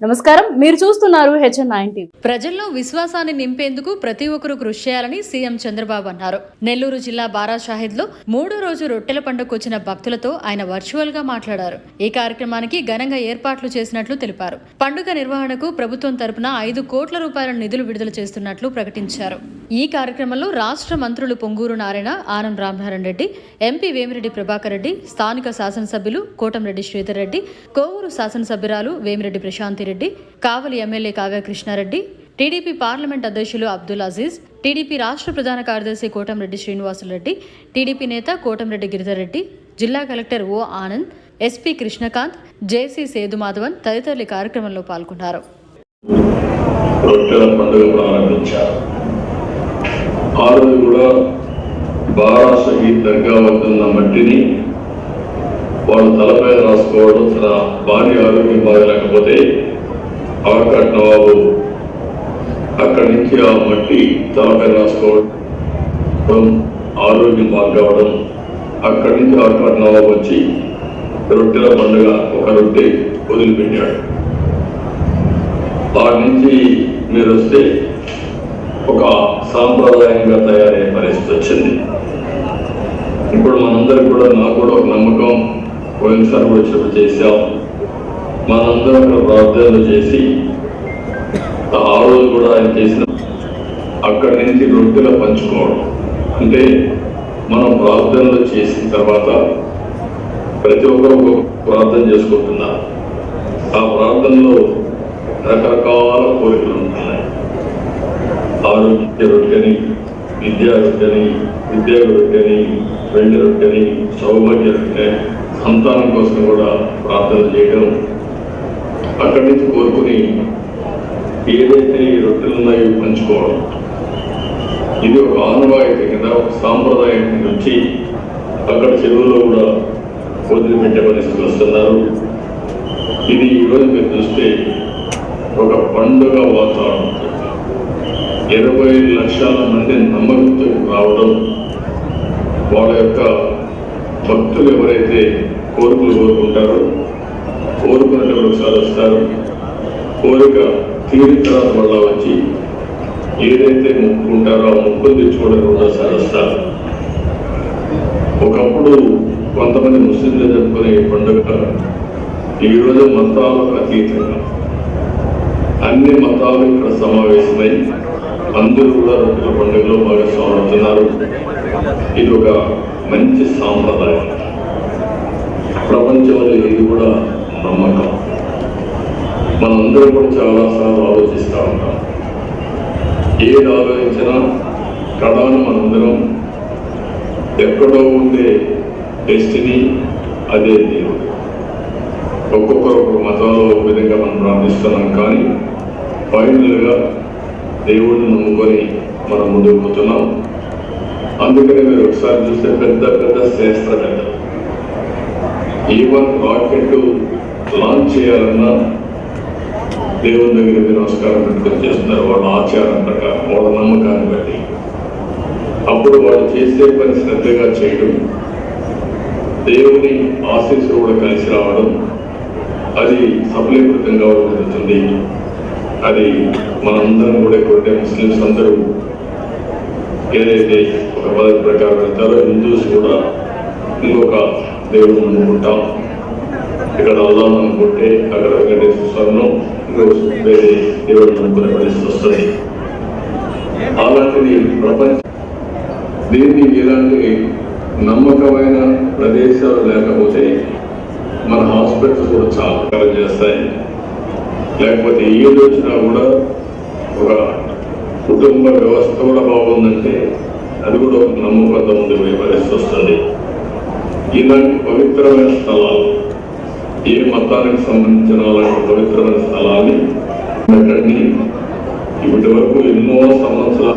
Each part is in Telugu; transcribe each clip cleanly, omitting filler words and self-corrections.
నమస్కారం, మీరు చూస్తున్నారు HN9 ప్రజల్లో విశ్వాసాన్ని నింపేందుకు ప్రతి ఒక్కరూ కృషి చేయాలని సీఎం చంద్రబాబు అన్నారు. నెల్లూరు జిల్లా బారా షాహిద్లో 3వ రోజు రొట్టెల పండుగకు వచ్చిన భక్తులతో ఆయన వర్చువల్ గా మాట్లాడారు. ఈ కార్యక్రమానికి ఘనంగా ఏర్పాట్లు చేసినట్లు తెలిపారు. పండుగ నిర్వహణకు ప్రభుత్వం తరపున 5 కోట్ల రూపాయల నిధులు విడుదల చేస్తున్నట్లు ప్రకటించారు. ఈ కార్యక్రమంలో రాష్ట్ర మంత్రులు పొంగూరు నారాయణ, ఆనం రామనారాయణ రెడ్డి, ఎంపీ వేమిరెడ్డి ప్రభాకర్ రెడ్డి, స్థానిక శాసనసభ్యులు కోటంరెడ్డి శ్రీధర్ రెడ్డి, కోవూరు శాసనసభ్యురాలు Vemireddy Prashanti Reddy, Kavali MLA Kavya Krishnareddy, TDP parliament అధ్యక్షులు అబ్దుల్ అజీజ్, టీడీపీ రాష్ట్ర ప్రధాన కార్యదర్శి కోటంరెడ్డి శ్రీనివాసులరెడ్డి, టీడీపీ నేత కోటంరెడ్డి గిరిధర్ రెడ్డి, జిల్లా కలెక్టర్ ఓ ఆనంద్, ఎస్పీ కృష్ణకాంత్, జేసీ సేదుమాధవన్ తదితరులు కార్యక్రమంలో పాల్గొన్నారు. వాళ్ళు తలపై రాసుకోవడం, భారీ ఆరోగ్యం బాగలేకపోతే ఆర్కాట్ నవాబు అక్కడి నుంచి ఆ మట్టి తలపై రాసుకోవడం, ఆరోగ్యం బాగా కావడం, అక్కడి నుంచి ఆర్కాట్ నవాబు వచ్చి రొట్టెల పండుగ ఒక రొట్టె వదిలిపెట్టాడు. వాటి నుంచి మీరు వస్తే ఒక సాంప్రదాయంగా తయారయ్యే పరిస్థితి వచ్చింది. ఇప్పుడు మనందరికి కూడా, నాకు కూడా ఒక నమ్మకం, పోయినసారి వచ్చినప్పుడు చేశాం. మనందరం అక్కడ ప్రార్థనలు చేసి ఆ రోజు కూడా ఆయన చేసిన అక్కడి నుంచి రొట్టెలు పంచుకోవడం, అంటే మనం ప్రార్థనలు చేసిన తర్వాత ప్రతి ఒక్కరు ప్రార్థన చేసుకుంటున్నారు. ఆ ప్రార్థనలో రకరకాల కోరికలు ఉంటున్నాయి. ఆరోగ్య రొట్టెని, విద్యా రొట్టెని, ఉద్యోగ రొట్టెని, వెండి రొట్టెని, సౌభాగ్య రొట్టె, సంతానం కోసం కూడా ప్రార్థన చేయడం, అక్కడి నుంచి కోరుకుని ఏదైతే ఈ రొట్టెలు ఉన్నాయో పంచుకోవడం, ఇది ఒక ఆనవాయితీ కింద, ఒక సాంప్రదాయం నుంచి అక్కడ చెరువులో కూడా వదిలిపెట్టే పరిస్థితులు వస్తున్నారు. ఇది ఈరోజు మీరు చూస్తే ఒక పండుగ వాతావరణం, 20 లక్షల మంది నమ్మకంతో రావడం, వాళ్ళ యొక్క భక్తులు ఎవరైతే కోరికలు కోరుకుంటారో కోరుకున్నట్టు ఒకసారి వస్తారు. కోరిక తీరిన తర్వాత వల్ల వచ్చి ఏదైతే మొక్కుకుంటారో ఆ మొక్కులు తెచ్చుకోవడానికి ఒకసారి వస్తారు. ఒకప్పుడు కొంతమంది ముస్లింలు జరుపుకునే పండుగ ఈరోజు మతాలకు అతీతంగా అన్ని మతాలు ఇక్కడ సమావేశమై అందరూ కూడా రొట్టెల పండుగలో భాగస్వాములు అవుతున్నారు. ఇది ఒక మంచి సాంప్రదాయం. ప్రపంచంలో ఇది కూడా నమ్మకం. మనందరం కూడా చాలాసార్లు ఆలోచిస్తూ ఉంటాం. ఏది ఆలోచించినా కడాను మనందరం ఎక్కడో ఉండే డెస్టినీ అదే దేవుడు. ఒక్కొక్కరు మతంలో ఒక విధంగా మనం ప్రార్థిస్తున్నాం, కానీ ఫైనల్గా దేవుడిని నమ్ముకొని మనం ముందుకు పోతున్నాం. అందుకని మీరు ఒకసారి చూస్తే పెద్ద పెద్ద శాస్త్రవేత్త ఈవెన్ రాకెట్ లాంచ్ చేయాలన్నా దేవుని దగ్గర మీరు నమస్కారం పెట్టుకొని చేస్తున్నారు, వాళ్ళ ఆచారం ప్రకారం, వాళ్ళ నమ్మకాన్ని బట్టి. అప్పుడు వాళ్ళు చేసే పని శ్రద్ధగా చేయడం, దేవుని ఆశీస్సులు కూడా కలిసి రావడం, అది సఫలీకృతంగా జరుగుతుంది. అది మనందరం కూడా ఇక్కడ ముస్లిమ్స్ అందరూ ఏదైతే ఒక పద్ధతి ప్రకారం వెళ్తారో, హిందూస్ కూడా ఇంకొక దేవుడు నమ్ముకుంటాం. ఇక్కడ అల్లాహ్ నమ్ముకుంటే అక్కడ వెంకటేశ్వర స్వామిను వేరే దేవుడు నమ్ముకునే పరిస్థితి వస్తుంది. అలాంటిది ప్రపంచం దీన్ని ఇలాంటి నమ్మకమైన ప్రదేశాలు లేకపోతే మన హాస్పిటల్స్ కూడా చాలా చేస్తాయి. లేకపోతే ఏది వచ్చినా కూడా ఒక కుటుంబ వ్యవస్థ కూడా బాగుందంటే అది కూడా ఒక నమ్మకంతో ముందుకు పరిస్థితి వస్తుంది. ఇలాంటి పవిత్రమైన స్థలాలు, ఏ మతానికి సంబంధించిన అలాంటి పవిత్రమైన స్థలాన్ని అక్కడిని ఇప్పటి వరకు ఎన్నో సంవత్సరాల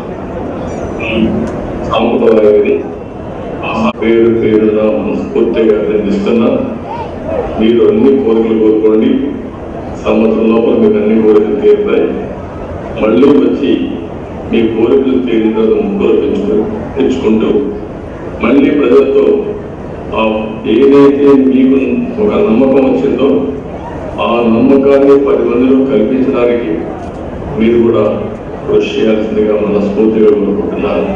సాంప్రదాయాన్ని పేరు పేరున మనస్ఫూర్తిగా అభినందిస్తున్నా. మీరు అన్ని కోరికలు కోరుకోండి. సంవత్సరం లోపల మీకు అన్ని కోరికలు తీరుతాయి. మళ్ళీ వచ్చి మీ కోరికలు తీరిన తర్వాత ముగ్గురు తెచ్చుకుంటూ మళ్ళీ ప్రజలతో ఏదైతే మీకు ఒక నమ్మకం వచ్చిందో ఆ నమ్మకాన్ని 10 మందిలో కల్పించడానికి మీరు కూడా కృషి చేయాల్సిందిగా మనస్ఫూర్తిగా కోరుకుంటున్నాను.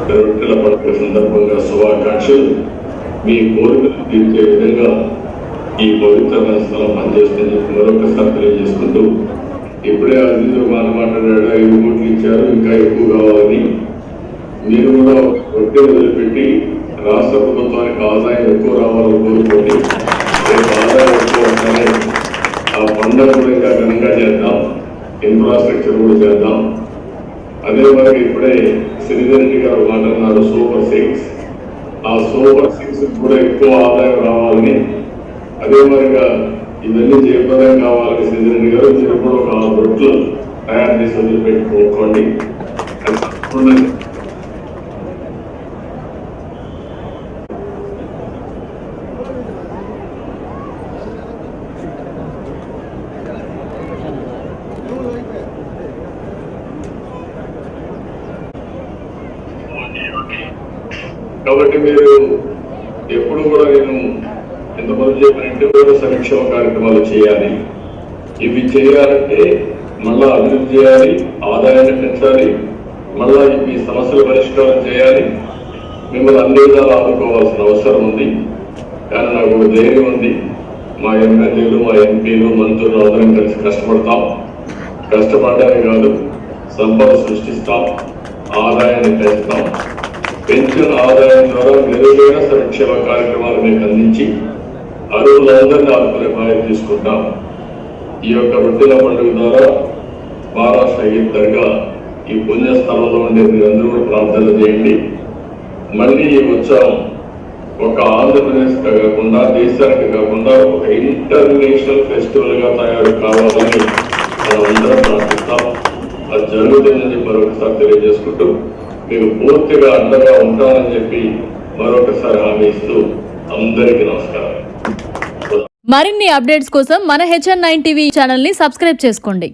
రొట్టెల పండుగ సందర్భంగా శుభాకాంక్షలు. మీ కోరికలు తీర్చే విధంగా ఈ పవిత్రమైన స్థలం పనిచేస్తుందని చెప్పి మరొకసారి తెలియజేసుకుంటూ, ఇప్పుడే అజిత్ మాట్లాడాడు, 5 కోట్లు ఇచ్చారు, ఇంకా ఎక్కువ కావాలని. మీరు కూడా రొట్టె వదిలిపెట్టి రాష్ట్ర ప్రభుత్వానికి ఆదాయం ఎక్కువ రావాలని కోరుకోండి. రేపు ఆదాయం ఎక్కువ వస్తానే ఆ పండుగ కూడా ఇంకా ఘనంగా చేద్దాం, ఇన్ఫ్రాస్ట్రక్చర్ కూడా చేద్దాం. అదే మరి ఇప్పుడే శ్రీధరెడ్డి గారు మాట్లాడినారు సూపర్ 6. ఆ సూపర్ 6 కూడా ఎక్కువ ఆదాయం రావాలని, అదే మరిగా ఇవన్నీ జయప్రదం కావాలని శ్రీధరెడ్డి గారు మీరు కూడా ఒక 6 రొట్లు తయారు చేసి వదిలిపెట్టుకోండి. కాబట్టి మీరు ఎప్పుడు కూడా నేను ఎంతమంది చెప్పినట్టు కూడా సంక్షేమ కార్యక్రమాలు చేయాలి. ఇవి చేయాలంటే మళ్ళా అభివృద్ధి చేయాలి, ఆదాయాన్ని పెంచాలి, మళ్ళా మీ సమస్యల పరిష్కారం చేయాలి, మిమ్మల్ని అన్ని విధాలు ఆదుకోవాల్సిన అవసరం ఉంది. కానీ నాకు ఒక ధైర్యం ఉంది, మా ఎమ్మెల్యేలు, మా ఎంపీలు, మంత్రులు అందరం కలిసి కష్టపడతాం. కష్టపడడానికి కాదు, సంపద సృష్టిస్తాం, ఆదాయాన్ని పెంచుతాం. పెన్షన్ ఆదాయం ద్వారా మెరుగైన సంక్షేమ కార్యక్రమాలు మీకు అందించి అర్హులందరినీ ఆదుకునే బాధ్యత తీసుకుంటాం. ఈ యొక్క రొట్టెల పండుగ ద్వారా బారా షహీద్ దర్గా ఈ పుణ్యస్థలంలో ఉండే మీరందరూ కూడా ప్రార్థన చేయండి. మళ్ళీ ఈ ఉత్సవం ఒక ఆంధ్రప్రదేశ్ కాకుండా, దేశానికి కాకుండా ఒక ఇంటర్నేషనల్ ఫెస్టివల్ గా తయారు కావాలని మనం అందరం ప్రార్థిస్తాం. అది జరుగుతుందని మరొకసారి తెలియజేసుకుంటూ మీకు పూర్తిగా అండగా ఉంటానని చెప్పి మరొకసారి హామీ ఇస్తూ అందరికీ నమస్కారం. మరిన్ని అప్డేట్స్ కోసం మన HN9 టీవీ ఛానల్ ని సబ్స్క్రైబ్ చేసుకోండి.